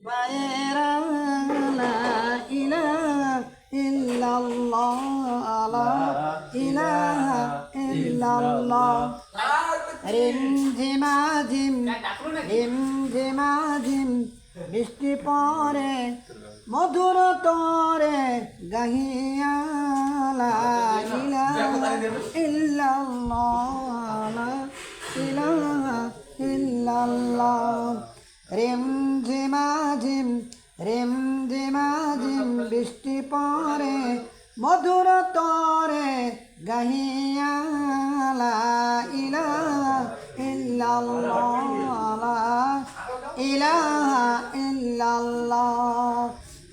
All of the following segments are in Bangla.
ভাইয়েরা লা ইলাহা ইল্লাল্লাহ লা ইলাহা ইল্লাল্লাহ রিম ঝিমাঝিম রিম ঝিমাঝিম বৃষ্টি পরে মধুর তরে গাহিয়া লা ইলাহা ইল্লাল্লাহ লা ইলাহা ইল্লাল্লাহ রিম ঝিমাঝিম বৃষ্টি পরে মধুর তরে গাহিয়া লা ইলাহা ইল্লাল্লাহ লা ইলাহা ইল্লাল্লাহ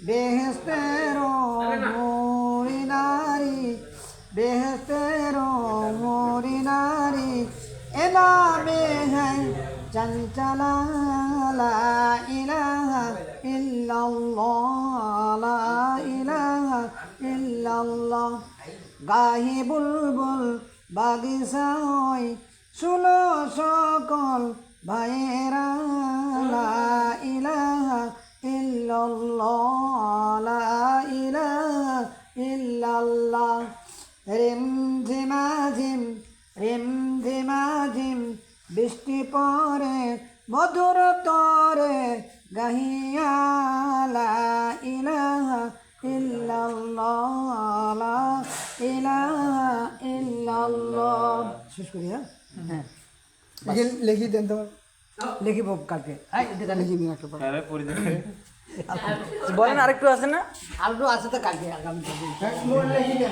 বেহেশতের মোরি নারী বেহেশতের মোরি নারী এ নামে হ্যাঁ চঞ্চলা লা ইলাহা ইল্লাল্লাহ লা ইলাহা ইল্লাল্লাহ গাহি বুলবুল বাগিচায় শুনো সকল ভাইয়েরা লা ইলাহা ইল্লাল্লাহ লা ইলাহা ইল্লাল্লাহ রিম ঝিমাঝিম বৃষ্টি পরে মধুর তরে গাহিয়া লা ইলাহা ইল্লাল্লাহ লা ইলাহা ইল্লাল্লাহ শেষ করি হ্যাঁ লিখি দেন তোমার লিখিব কালকে লিখি নিয়ে আসতে পারো বলেন আরেকটু আছে না আরেকটু আছে তো কালকে আগামী